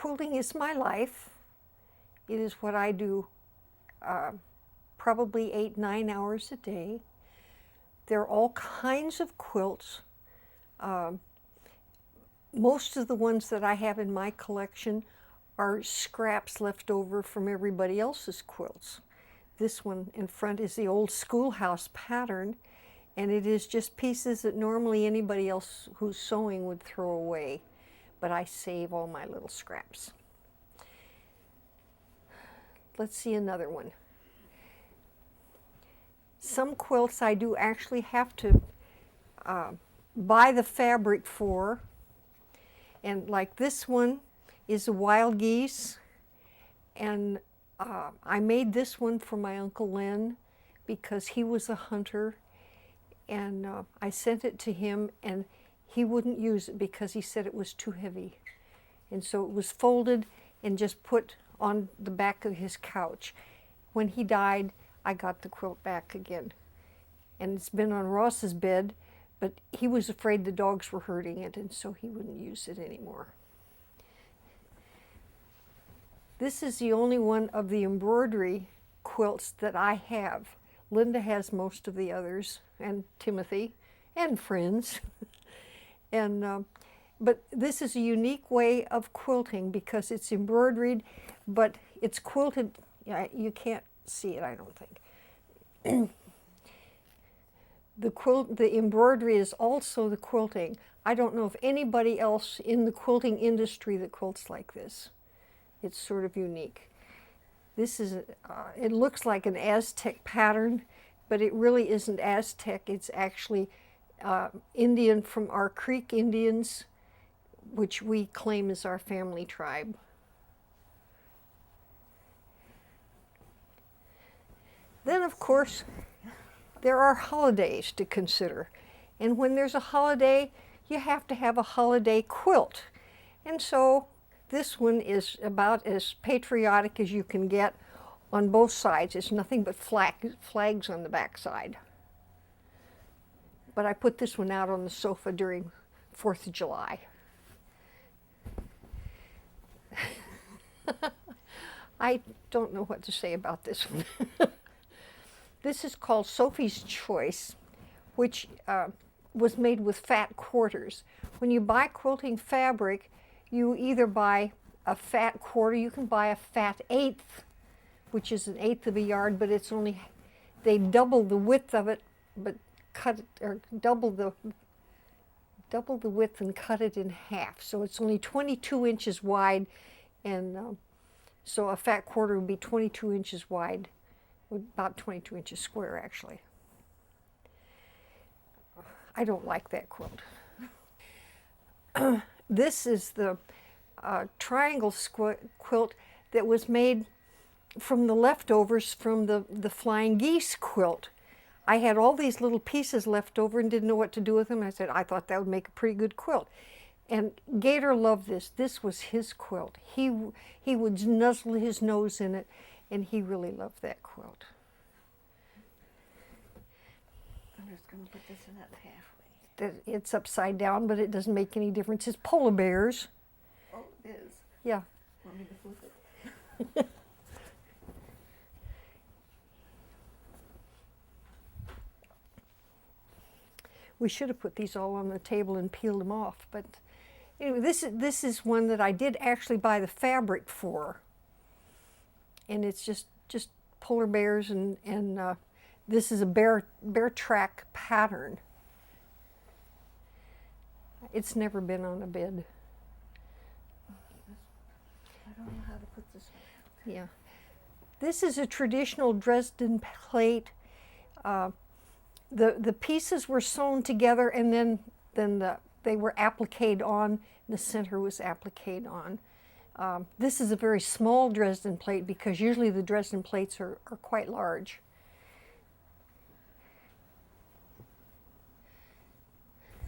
quilting is my life. It is what I do probably 8-9 hours a day. There are all kinds of quilts. Most of the ones that I have in my collection are scraps left over from everybody else's quilts. This one in front is the old schoolhouse pattern, and it is just pieces that normally anybody else who's sewing would throw away, but I save all my little scraps. Let's see another one. Some quilts I do actually have to buy the fabric for, and like this one is a wild geese, and I made this one for my Uncle Len because he was a hunter, and I sent it to him, and he wouldn't use it because he said it was too heavy. And so it was folded and just put on the back of his couch. When he died, I got the quilt back again. And it's been on Ross's bed, but he was afraid the dogs were hurting it, and so he wouldn't use it anymore. This is the only one of the embroidery quilts that I have. Linda has most of the others, and Timothy, and friends. And but this is a unique way of quilting because it's embroidered, but it's quilted. You can't see it, I don't think. The embroidery is also the quilting. I don't know of anybody else in the quilting industry that quilts like this. It's sort of unique. This is, it looks like an Aztec pattern, but it really isn't Aztec. It's actually Indian from our Creek Indians, which we claim as our family tribe. Then, of course, there are holidays to consider. And when there's a holiday, you have to have a holiday quilt. And so this one is about as patriotic as you can get on both sides. It's nothing but flags on the back side. But I put this one out on the sofa during 4th of July. I don't know what to say about this one. This is called Sophie's Choice, which was made with fat quarters. When you buy quilting fabric, you either buy a fat quarter, you can buy a fat eighth, which is 1/8 of a yard, but it's only, they double the width of it, but cut it, or double the width and cut it in half. So it's only 22 inches wide, and so a fat quarter would be 22 inches wide, about 22 inches square actually. I don't like that quilt. This is the triangle quilt that was made from the leftovers from the flying geese quilt. I had all these little pieces left over and didn't know what to do with them. I said, I thought that would make a pretty good quilt. And Gator loved this. This was his quilt. He would nuzzle his nose in it, and he really loved that quilt. I'm just going to put this in that halfway. It's upside down, but it doesn't make any difference. It's polar bears. Oh, it is. Yeah. Want me to flip it? We should have put these all on the table and peeled them off, but anyway, this is one that I did actually buy the fabric for, and it's just polar bears, and this is a bear track pattern. It's never been on a bed. I don't know how to put this one. Yeah, this is a traditional Dresden plate. The pieces were sewn together, and then they were appliqued on. The center was appliqued on. This is a very small Dresden plate because usually the Dresden plates are quite large.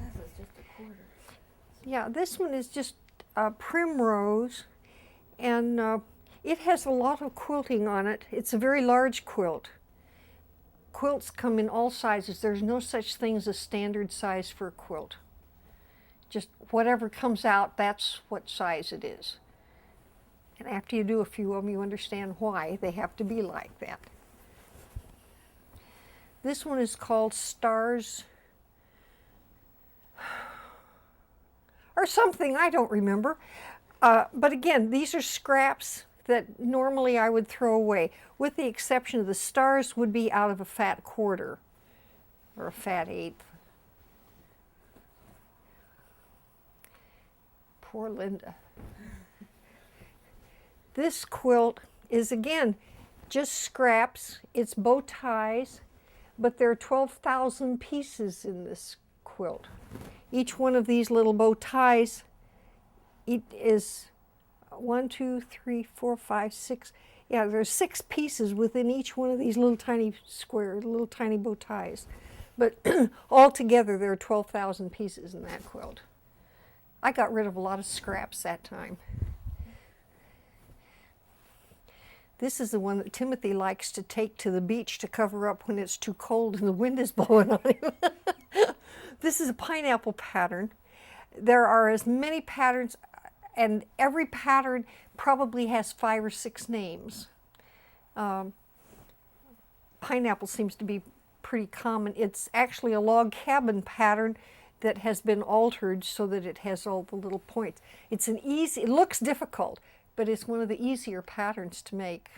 This is just a quarter. Yeah, this one is just primrose, and it has a lot of quilting on it. It's a very large quilt. Quilts come in all sizes. There's no such thing as a standard size for a quilt. Just whatever comes out, that's what size it is. And after you do a few of them, you understand why they have to be like that. This one is called Stars or something, I don't remember. But again, these are scraps that normally I would throw away, with the exception of the stars would be out of a fat quarter or a fat eighth. Poor Linda. This quilt is, again, just scraps. It's bow ties, but there are 12,000 pieces in this quilt. Each one of these little bow ties is 1, 2, 3, 4, 5, 6. Yeah, there's 6 pieces within each one of these little tiny squares, little tiny bow ties. But altogether, there are 12,000 pieces in that quilt. I got rid of a lot of scraps that time. This is the one that Timothy likes to take to the beach to cover up when it's too cold and the wind is blowing on him. This is a pineapple pattern. There are as many patterns, and every pattern probably has 5 or 6 names. Pineapple seems to be pretty common. It's actually a log cabin pattern that has been altered so that it has all the little points. It's an easy, it looks difficult, but it's one of the easier patterns to make.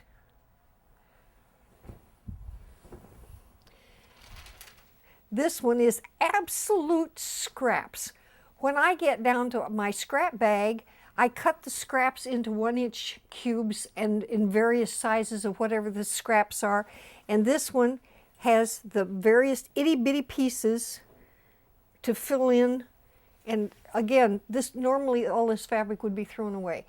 This one is absolute scraps. When I get down to my scrap bag, I cut the scraps into 1-inch cubes and in various sizes of whatever the scraps are. And this one has the various itty-bitty pieces to fill in. And again, this normally all this fabric would be thrown away.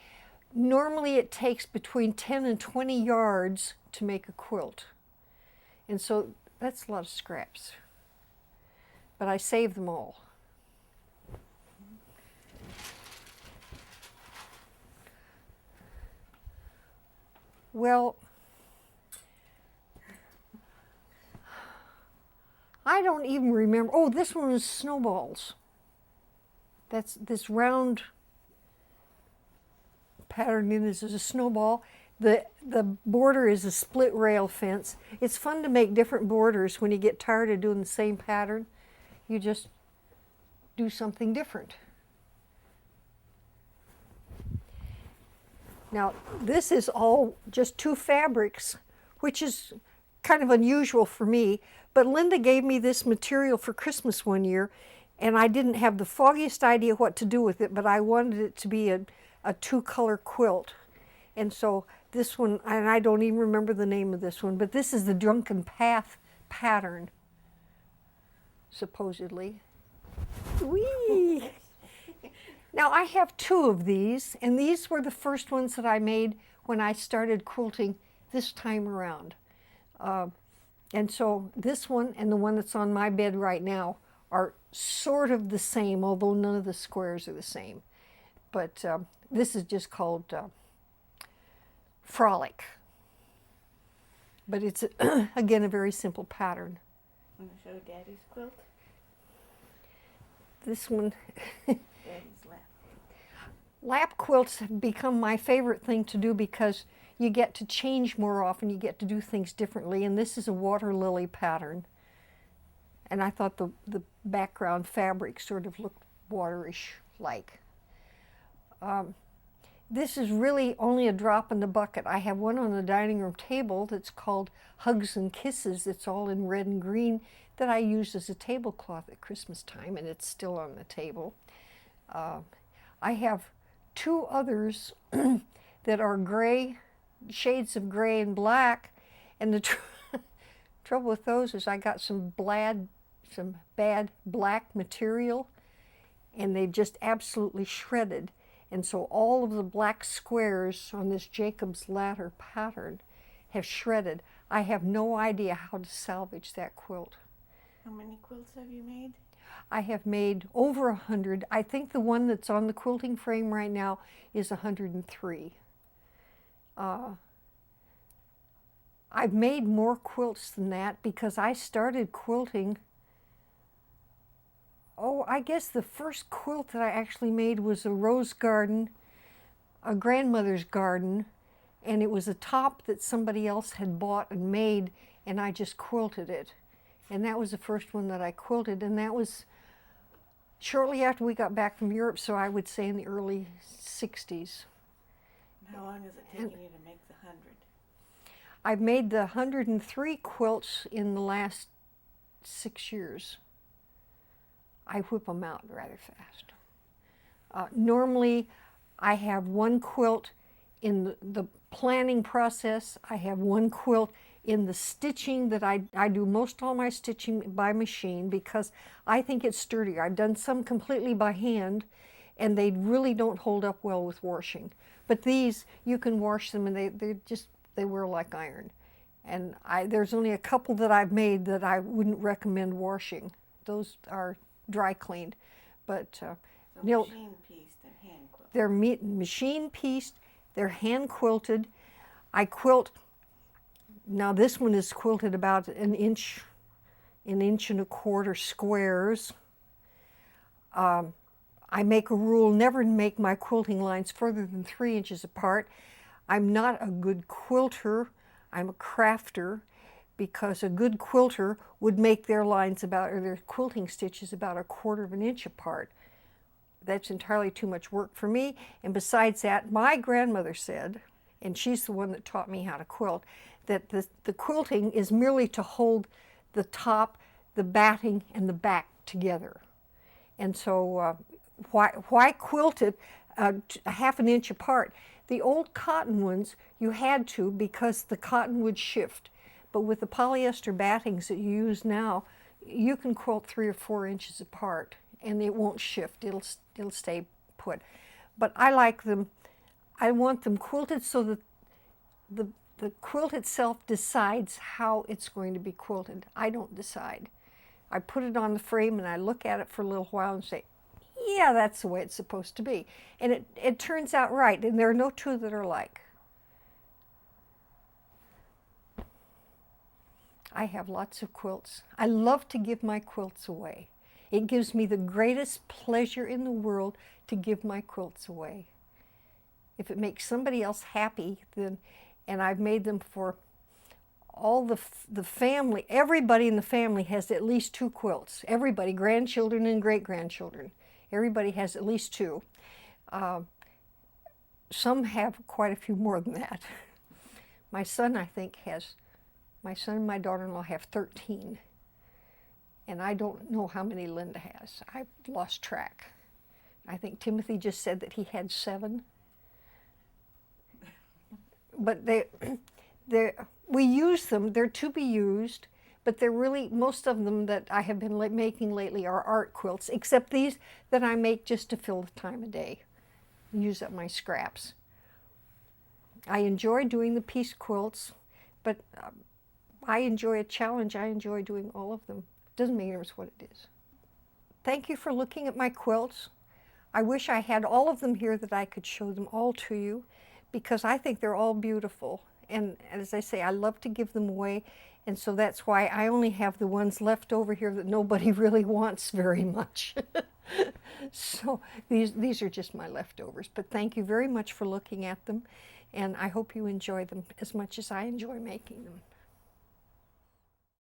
Normally it takes between 10 and 20 yards to make a quilt. And so that's a lot of scraps. But I saved them all. Well, I don't even remember. Oh, this one is snowballs. That's this round pattern in this is a snowball. The border is a split rail fence. It's fun to make different borders when you get tired of doing the same pattern. You just do something different. Now, this is all just 2 fabrics, which is kind of unusual for me, but Linda gave me this material for Christmas one year, and I didn't have the foggiest idea what to do with it, but I wanted it to be a 2-color quilt. And so this one, and I don't even remember the name of this one, but this is the Drunken Path pattern, supposedly. Whee! Now I have 2 of these, and these were the first ones that I made when I started quilting this time around. And so this one and the one that's on my bed right now are sort of the same, although none of the squares are the same. But this is just called Frolic. But it's, again, a very simple pattern. Want to show Daddy's quilt? This one, Daddy's lap. lap quilts have become my favorite thing to do because you get to change more often, you get to do things differently, and this is a water lily pattern. And I thought the background fabric sort of looked waterish like. This is really only a drop in the bucket. I have one on the dining room table that's called Hugs and Kisses. It's all in red and green that I used as a tablecloth at Christmas time, and it's still on the table. I have 2 others that are gray, shades of gray and black, and the trouble with those is I got some bad black material, and they've just absolutely shredded. And so all of the black squares on this Jacob's Ladder pattern have shredded. I have no idea how to salvage that quilt. How many quilts have you made? I have made over 100. I think the one that's on the quilting frame right now is 103. I've made more quilts than that because I started quilting. Oh, I guess the first quilt that I actually made was a rose garden, a grandmother's garden, and it was a top that somebody else had bought and made, and I just quilted it. And that was the first one that I quilted, and that was shortly after we got back from Europe, so I would say in the early 60s. How long is it taking you to make the 100? I've made the 103 quilts in the last 6 years. I whip them out rather fast. Normally, I have one quilt in the planning process. I have one quilt in the stitching that I do most all my stitching by machine because I think it's sturdier. I've done some completely by hand, and they really don't hold up well with washing. But these, you can wash them, and they wear like iron. And there's only a couple that I've made that I wouldn't recommend washing. Those are dry cleaned, but So they'll- machine pieced and hand quilted. they're machine pieced, they're hand quilted. I quilt, now this one is quilted about an inch and a quarter squares. I make a rule never to make my quilting lines further than 3 inches apart. I'm not a good quilter, I'm a crafter, because a good quilter would make their lines about, or their quilting stitches about 1/4 of an inch apart. That's entirely too much work for me. And besides that, my grandmother said, and she's the one that taught me how to quilt, that the quilting is merely to hold the top, the batting, and the back together. And so why quilt it 1/2 an inch apart? The old cotton ones, you had to because the cotton would shift. But with the polyester battings that you use now, you can quilt 3 or 4 inches apart and it won't shift, it'll stay put. But I like them, I want them quilted so that the quilt itself decides how it's going to be quilted. I don't decide. I put it on the frame and I look at it for a little while and say, yeah, that's the way it's supposed to be. And it turns out right, and there are no two that are alike. I have lots of quilts. I love to give my quilts away. It gives me the greatest pleasure in the world to give my quilts away. If it makes somebody else happy, then, and I've made them for all the family, everybody in the family has at least 2 quilts. Everybody, grandchildren and great-grandchildren. Everybody has at least 2. Some have quite a few more than that. My son, I think, my son and my daughter-in-law have 13. And I don't know how many Linda has. I've lost track. I think Timothy just said that he had 7. But we use them, they're to be used, but they're really, most of them that I have been making lately are art quilts, except these that I make just to fill the time of day, use up my scraps. I enjoy doing the piece quilts, but I enjoy a challenge. I enjoy doing all of them. Doesn't make any difference what it is. Thank you for looking at my quilts. I wish I had all of them here that I could show them all to you, because I think they're all beautiful. And as I say, I love to give them away, and so that's why I only have the ones left over here that nobody really wants very much. So these are just my leftovers. But thank you very much for looking at them, and I hope you enjoy them as much as I enjoy making them.